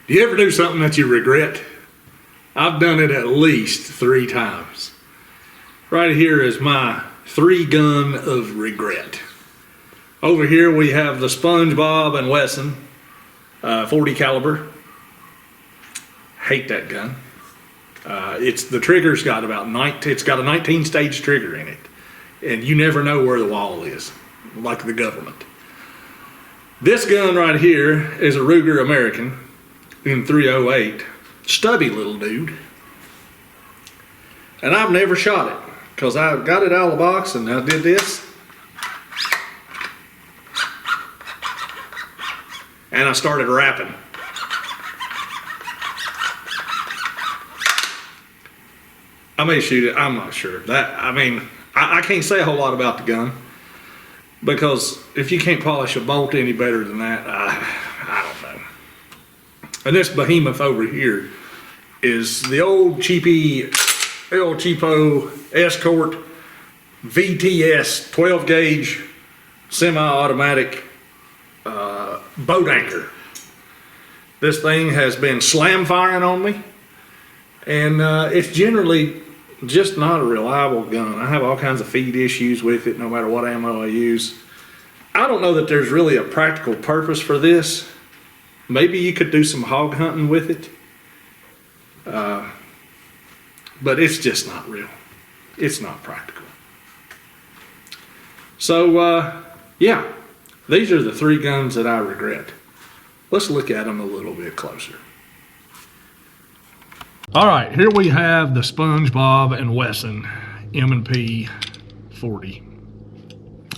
Do you ever do something that you regret? I've done it at least 3 times. Right here is my 3-gun of regret. Over here we have the SpongeBob and Wesson 40 caliber. Hate that gun. The trigger's got it's got a 19 stage trigger in it, and you never know where the wall is, like the government. This gun right here is a Ruger American in 308, stubby little dude, and I've never shot it because I got it out of the box and I did this, and I started rapping. I may shoot it, I'm not sure. I can't say a whole lot about the gun, because if you can't polish a bolt any better than that, I don't know. And this behemoth over here is the old cheapy, El Cheapo Escort VTS 12 gauge semi-automatic boat anchor. This thing has been slam firing on me, and it's generally just not a reliable gun. I have all kinds of feed issues with it no matter what ammo I use. I don't know that there's really a practical purpose for this. Maybe you could do some hog hunting with it, but it's just not real. It's not practical. So yeah, these are the 3 guns that I regret. Let's look at them a little bit closer. All right, here we have the SpongeBob and Wesson M&P 40.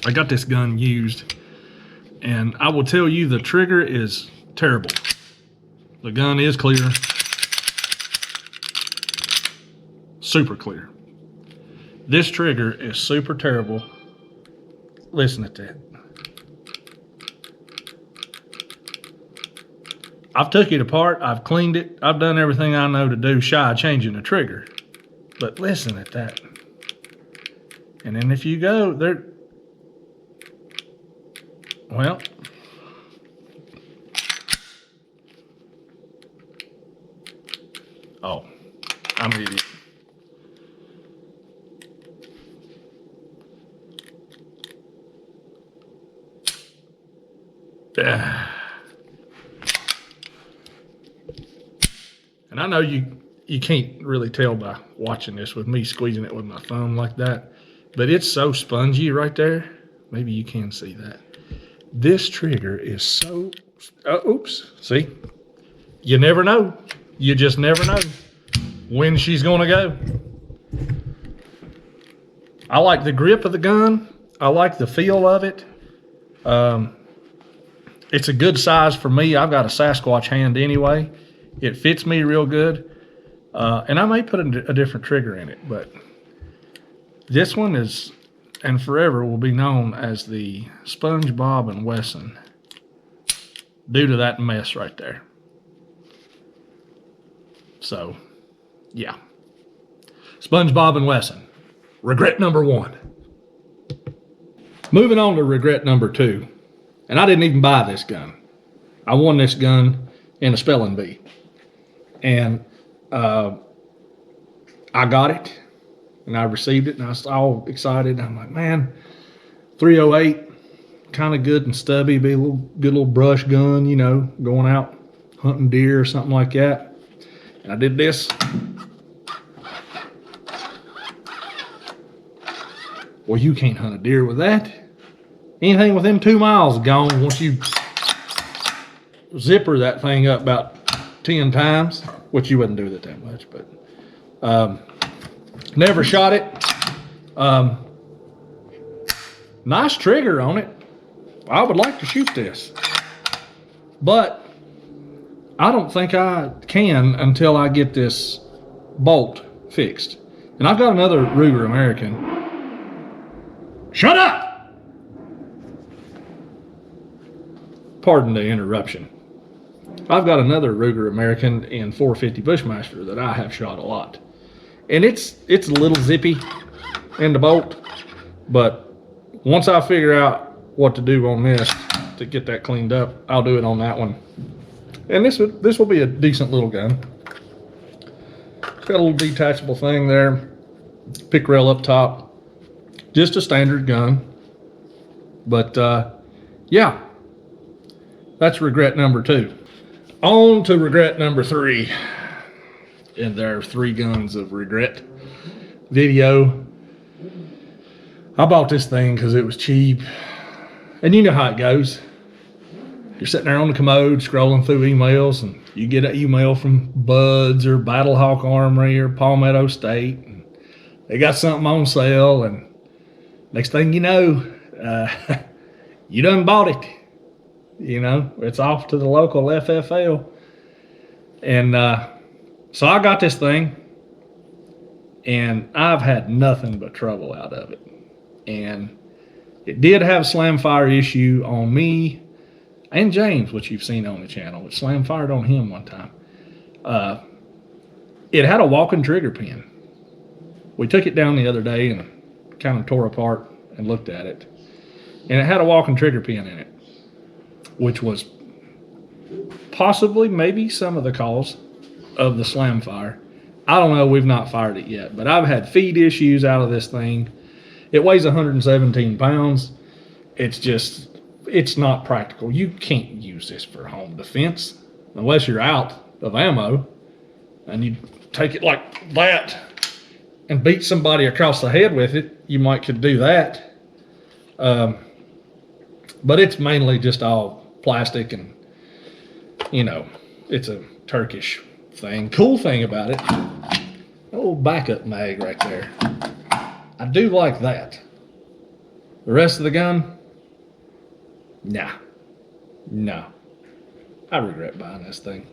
I got this gun used, and I will tell you the trigger is terrible. The gun is clear, super clear. This trigger is super terrible. Listen to that. I've took it apart, I've cleaned it, I've done everything I know to do shy of changing the trigger. But listen at that. And then if you go there, well, oh, I'm an idiot. And I know you can't really tell by watching this with me squeezing it with my thumb like that, but it's so spongy right there. Maybe you can see that. This trigger is so, oops, see? You never know. You just never know when she's gonna go. I like the grip of the gun. I like the feel of it. It's a good size for me. I've got a Sasquatch hand anyway. It fits me real good. And I may put a different trigger in it, but this one is, and forever will be known as the SpongeBob and Wesson due to that mess right there. So, yeah. SpongeBob and Wesson. Regret number 1. Moving on to regret number 2. And I didn't even buy this gun. I won this gun in a spelling bee. And I got it, and I received it, and I was all excited. I'm like, man, 308, kind of good and stubby, be a good little brush gun, you know, going out hunting deer or something like that. And I did this. Well, you can't hunt a deer with that. Anything within 2 miles is gone once you zipper that thing up about 10 times, which you wouldn't do that much, but never shot it. Nice trigger on it. I would like to shoot this, but I don't think I can until I get this bolt fixed. And I've got another Ruger American. Shut up! Pardon the interruption. I've got another Ruger American in 450 Bushmaster that I have shot a lot. And it's a little zippy in the bolt, but once I figure out what to do on this to get that cleaned up, I'll do it on that one. And this will be a decent little gun. It's got a little detachable thing there, pick rail up top, just a standard gun. But yeah, that's regret number 2. On to regret number 3. And there are 3 guns of regret video. I bought this thing because it was cheap. And you know how it goes. You're sitting there on the commode scrolling through emails, and you get an email from Buds or Battlehawk Armory or Palmetto State. And they got something on sale, and next thing you know, you done bought it. You know, it's off to the local FFL. And so I got this thing, and I've had nothing but trouble out of it. And it did have a slam fire issue on me and James, which you've seen on the channel. It slam fired on him one time. It had a walking trigger pin. We took it down the other day and kind of tore apart and looked at it. And it had a walking trigger pin in it, which was possibly maybe some of the cause of the slam fire. I don't know. We've not fired it yet, but I've had feed issues out of this thing. It weighs 117 pounds. It's not practical. You can't use this for home defense unless you're out of ammo and you take it like that and beat somebody across the head with it. You might could do that. But it's mainly just all plastic, and you know, it's a Turkish thing. Cool thing about it, a little backup mag right there. I do like that. The rest of the gun, nah. No. I regret buying this thing.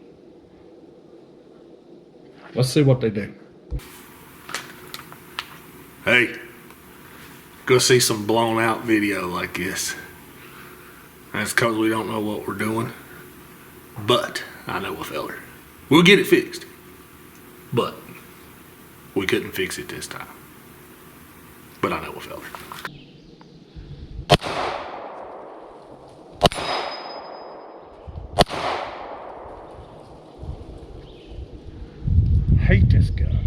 Let's see what they do. Hey, go see some blown out video like this. That's because we don't know what we're doing. But I know a feller. We'll get it fixed. But we couldn't fix it this time. But I know a feller. Hate this gun.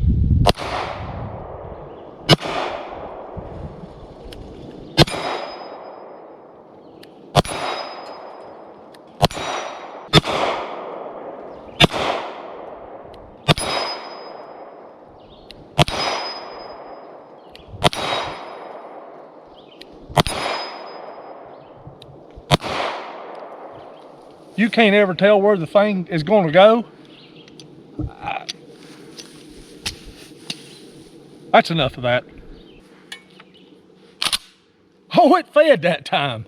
You can't ever tell where the thing is going to go. That's enough of that. Oh, it fed that time.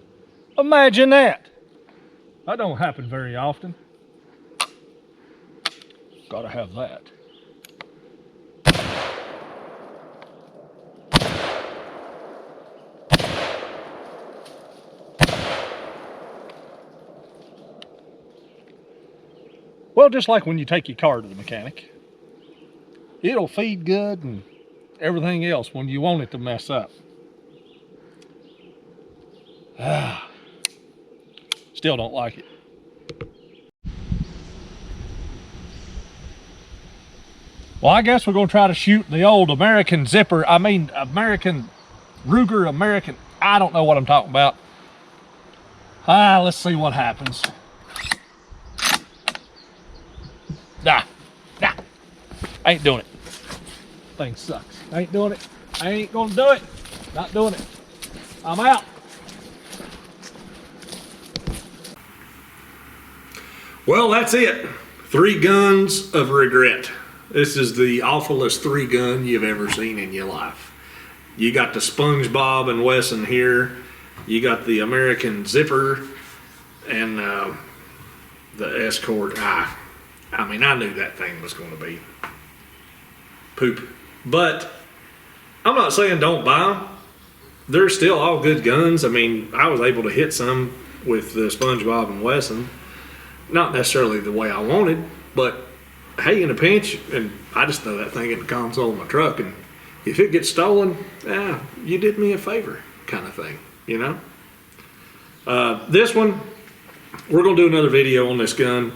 Imagine that. That don't happen very often. Gotta have that. Well, just like when you take your car to the mechanic. It'll feed good and everything else when you want it to mess up. Still don't like it. Well, I guess we're going to try to shoot the old American zipper. I mean, American Ruger, I don't know what I'm talking about. Let's see what happens. Nah. I ain't doing it. Thing sucks. I ain't doing it. I ain't gonna do it. Not doing it. I'm out. Well, that's it. 3 guns of regret. This is the awfulest 3 gun you've ever seen in your life. You got the SpongeBob and Wesson here. You got the American Zipper and the Escort. I mean, I knew that thing was going to be poop. But I'm not saying don't buy them. They're still all good guns. I mean, I was able to hit some with the SpongeBob and Wesson. Not necessarily the way I wanted, but hey, in a pinch, and I just throw that thing in the console of my truck, and if it gets stolen, you did me a favor kind of thing, you know? This one, we're going to do another video on this gun.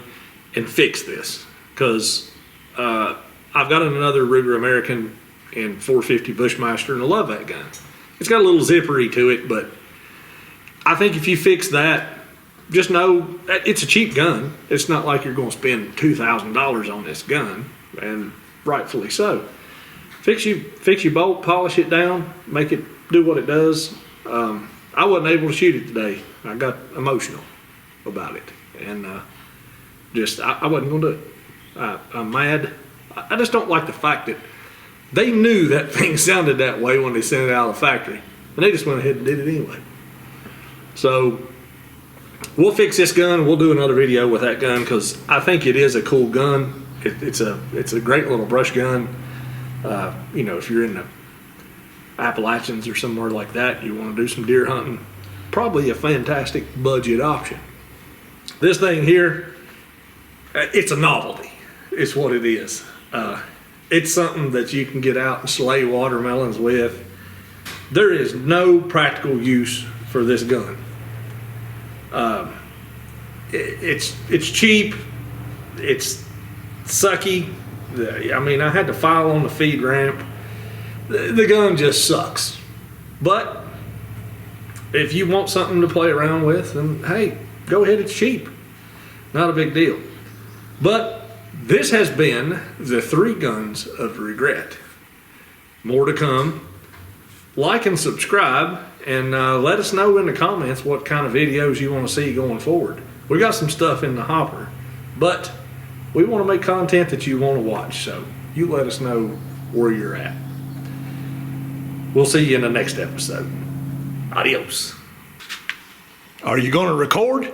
and fix this, because I've got another Ruger American in 450 Bushmaster, and I love that gun. It's got a little zippery to it, but I think if you fix that, just know that it's a cheap gun. It's not like you're going to spend $2,000 on this gun, and rightfully so. Fix your bolt, polish it down, make it do what it does. I wasn't able to shoot it today. I got emotional about it, and I wasn't going to do it. I'm mad. I just don't like the fact that they knew that thing sounded that way when they sent it out of the factory, and they just went ahead and did it anyway. So we'll fix this gun. We'll do another video with that gun, because I think it is a cool gun. It's a great little brush gun. You know, if you're in the Appalachians or somewhere like that, you want to do some deer hunting, probably a fantastic budget option. This thing here, it's a novelty. It's what it is. It's something that you can get out and slay watermelons with. There is no practical use for this gun. It's cheap. It's sucky. I mean, I had to file on the feed ramp. The gun just sucks. But if you want something to play around with, then hey, go ahead, it's cheap. Not a big deal. But this has been the 3 guns of regret. More to come. Like and subscribe, and let us know in the comments what kind of videos you want to see going forward. We got some stuff in the hopper, but we want to make content that you want to watch, so you let us know where you're at. We'll see you in the next episode. Adios. Are you going to record?